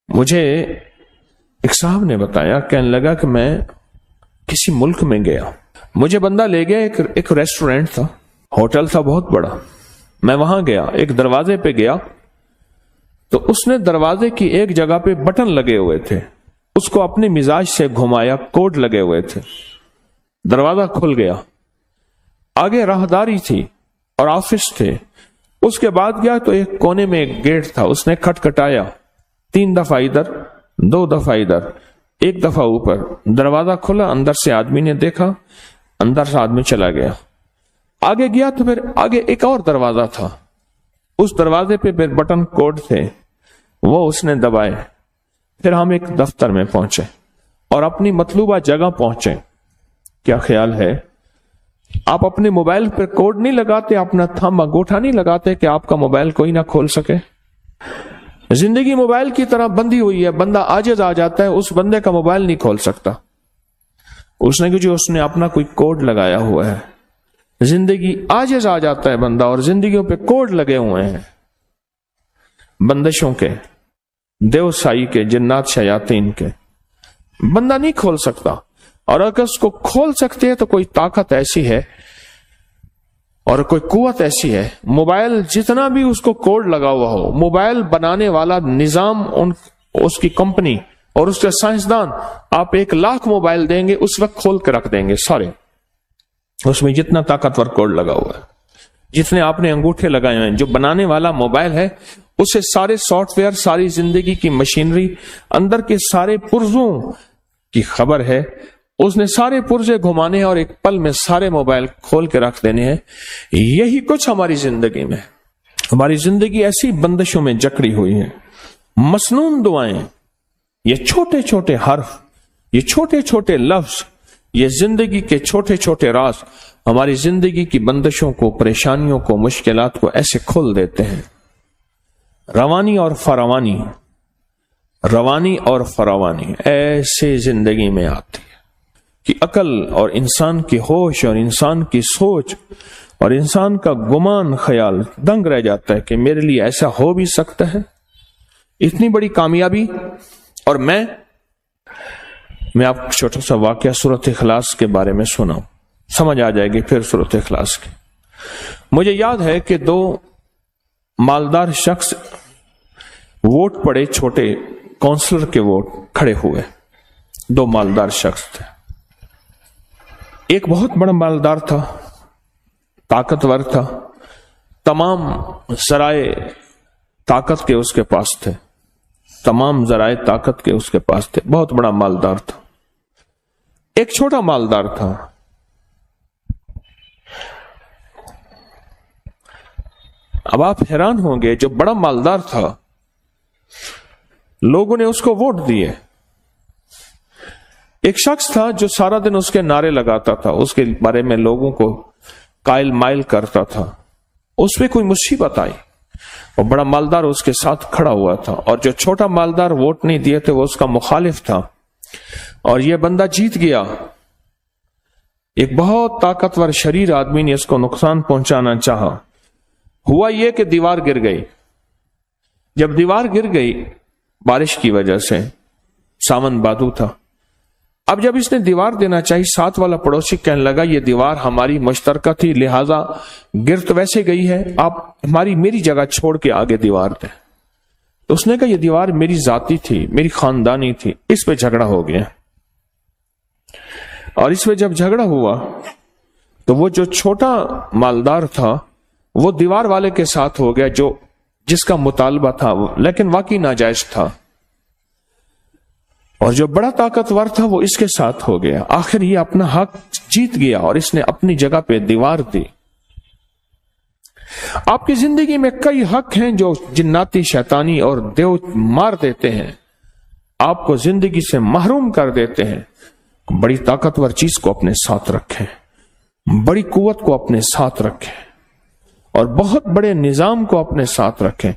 مجھے ایک صاحب نے بتایا، کہنے لگا کہ میں کسی ملک میں گیا، مجھے بندہ لے گیا، ایک ریسٹورینٹ تھا، ہوٹل تھا بہت بڑا، میں وہاں گیا، ایک دروازے پہ گیا تو اس نے دروازے کی ایک جگہ پہ بٹن لگے ہوئے تھے، اس کو اپنے مزاج سے گھمایا، کوڈ لگے ہوئے تھے، دروازہ کھل گیا، آگے راہداری تھی اور آفس تھے، اس کے بعد گیا تو ایک کونے میں ایک گیٹ تھا، اس نے کھٹکھٹایا 3 دفعہ ادھر 2 دفعہ ادھر 1 دفعہ اوپر، دروازہ کھلا، اندر سے آدمی نے دیکھا، اندر سے آدمی چلا گیا، آگے گیا تو پھر آگے ایک اور دروازہ تھا، اس دروازے پہ پھر بٹن کوڈ تھے، وہ اس نے دبائے، پھر ہم ایک دفتر میں پہنچے اور اپنی مطلوبہ جگہ پہنچے۔ کیا خیال ہے، آپ اپنے موبائل پر کوڈ نہیں لگاتے، اپنا تھم انگوٹھا نہیں لگاتے کہ آپ کا موبائل کوئی نہ کھول سکے؟ زندگی موبائل کی طرح بندھی ہوئی ہے، بندہ عاجز آ جاتا ہے، اس بندے کا موبائل نہیں کھول سکتا، اس نے جو اس نے اپنا کوئی کوڈ لگایا ہوا ہے۔ زندگی عاجز آ جاتا ہے بندہ، اور زندگیوں پہ کوڈ لگے ہوئے ہیں، بندشوں کے، دیو سائی کے، جنات شیاطین کے، بندہ نہیں کھول سکتا، اور اگر اس کو کھول سکتے ہیں تو کوئی طاقت ایسی ہے اور کوئی قوت ایسی ہے، موبائل جتنا بھی اس کو کوڈ لگا ہوا ہو، موبائل بنانے والا نظام، اس کی کمپنی اور اس کے سائنسدان، آپ 1,00,000 موبائل دیں گے اس وقت کھول کے رکھ دیں گے سارے، اس میں جتنا طاقتور کوڈ لگا ہوا ہے، جتنے آپ نے انگوٹھے لگائے ہیں، جو بنانے والا موبائل ہے اسے سارے سافٹ ویئر، ساری زندگی کی مشینری، اندر کے سارے پرزوں کی خبر ہے، اس نے سارے پرزے گھمانے ہیں اور ایک پل میں سارے موبائل کھول کے رکھ دینے ہیں۔ یہی کچھ ہماری زندگی میں، ہماری زندگی ایسی بندشوں میں جکڑی ہوئی ہے، مسنون دعائیں، یہ چھوٹے چھوٹے حرف، یہ چھوٹے چھوٹے لفظ، یہ زندگی کے چھوٹے چھوٹے راز ہماری زندگی کی بندشوں کو، پریشانیوں کو، مشکلات کو ایسے کھول دیتے ہیں۔ روانی اور فراوانی، روانی اور فراوانی ایسے زندگی میں آتی ہے کہ عقل اور انسان کی ہوش اور انسان کی سوچ اور انسان کا گمان خیال دنگ رہ جاتا ہے کہ میرے لیے ایسا ہو بھی سکتا ہے، اتنی بڑی کامیابی۔ اور میں آپ کو چھوٹا سا واقعہ سورۃ اخلاص کے بارے میں سناؤں، سمجھ آ جائے گی پھر سورۃ اخلاص کی۔ مجھے یاد ہے کہ 2 مالدار شخص ووٹ پڑے، چھوٹے کونسلر کے ووٹ کھڑے ہوئے، 2 مالدار شخص تھے، ایک بہت بڑا مالدار تھا، طاقتور تھا، تمام ذرائع طاقت کے اس کے پاس تھے، تمام ذرائع طاقت کے اس کے پاس تھے، بہت بڑا مالدار تھا۔ ایک چھوٹا مالدار تھا، اب آپ حیران ہوں گے، جو بڑا مالدار تھا لوگوں نے اس کو ووٹ دیے۔ ایک شخص تھا جو سارا دن اس کے نعرے لگاتا تھا، اس کے بارے میں لوگوں کو قائل مائل کرتا تھا، اس پہ کوئی مصیبت آئی اور بڑا مالدار اس کے ساتھ کھڑا ہوا تھا، اور جو چھوٹا مالدار ووٹ نہیں دیے تھے وہ اس کا مخالف تھا، اور یہ بندہ جیت گیا۔ ایک بہت طاقتور شریر آدمی نے اس کو نقصان پہنچانا چاہا، ہوا یہ کہ دیوار گر گئی۔ جب دیوار گر گئی بارش کی وجہ سے، ساون بادو تھا، اب جب اس نے دیوار دینا چاہی، ساتھ والا پڑوسی کہنے لگا یہ دیوار ہماری مشترکہ تھی، لہٰذا گر تو ویسے گئی ہے، آپ میری جگہ چھوڑ کے آگے دیوار دیں۔ تو اس نے کہا یہ دیوار میری ذاتی تھی، میری خاندانی تھی، اس پہ جھگڑا ہو گیا، اور اس پہ جب جھگڑا ہوا تو وہ جو چھوٹا مالدار تھا وہ دیوار والے کے ساتھ ہو گیا، جس کا مطالبہ تھا لیکن واقعی ناجائز تھا، اور جو بڑا طاقتور تھا وہ اس کے ساتھ ہو گیا۔ آخر یہ اپنا حق جیت گیا اور اس نے اپنی جگہ پہ دیوار دی۔ آپ کی زندگی میں کئی حق ہیں جو جناتی، شیطانی اور دیو مار دیتے ہیں، آپ کو زندگی سے محروم کر دیتے ہیں۔ بڑی طاقتور چیز کو اپنے ساتھ رکھیں، بڑی قوت کو اپنے ساتھ رکھیں، اور بہت بڑے نظام کو اپنے ساتھ رکھیں۔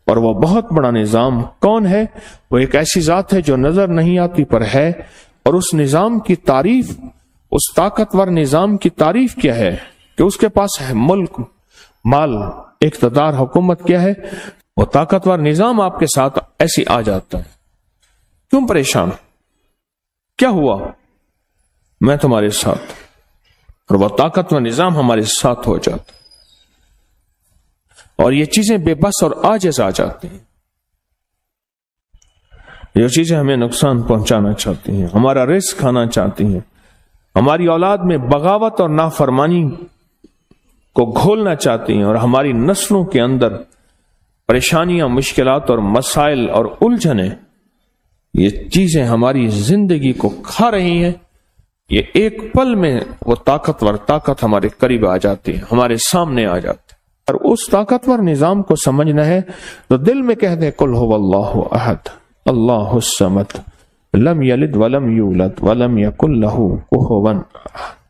اور وہ بہت بڑا نظام کون ہے؟ وہ ایک ایسی ذات ہے جو نظر نہیں آتی پر ہے، اور اس نظام کی تعریف، اس طاقتور نظام کی تعریف کیا ہے کہ اس کے پاس ہے ملک، مال، اقتدار، حکومت کیا ہے؟ وہ طاقتور نظام آپ کے ساتھ ایسی آ جاتا ہے۔ کیوں پریشان؟ کیا ہوا؟ میں تمہارے ساتھ، اور وہ طاقتور نظام ہمارے ساتھ ہو جاتا، اور یہ چیزیں بے بس اور عاجز آ جاتی ہیں، یہ چیزیں ہمیں نقصان پہنچانا چاہتی ہیں، ہمارا رزق کھانا چاہتی ہیں، ہماری اولاد میں بغاوت اور نافرمانی کو گھولنا چاہتی ہیں، اور ہماری نسلوں کے اندر پریشانیاں، مشکلات اور مسائل اور الجھنیں، یہ چیزیں ہماری زندگی کو کھا رہی ہیں، یہ ایک پل میں وہ طاقتور طاقت ہمارے قریب آ جاتی ہے، ہمارے سامنے آ جاتی ہے۔ اور اس طاقتور نظام کو سمجھنا ہے تو دل میں کہہ دیں قل هو اللہ احد اللہ الصمد لم یلد ولم یولد ولم یکن له کفوا احد۔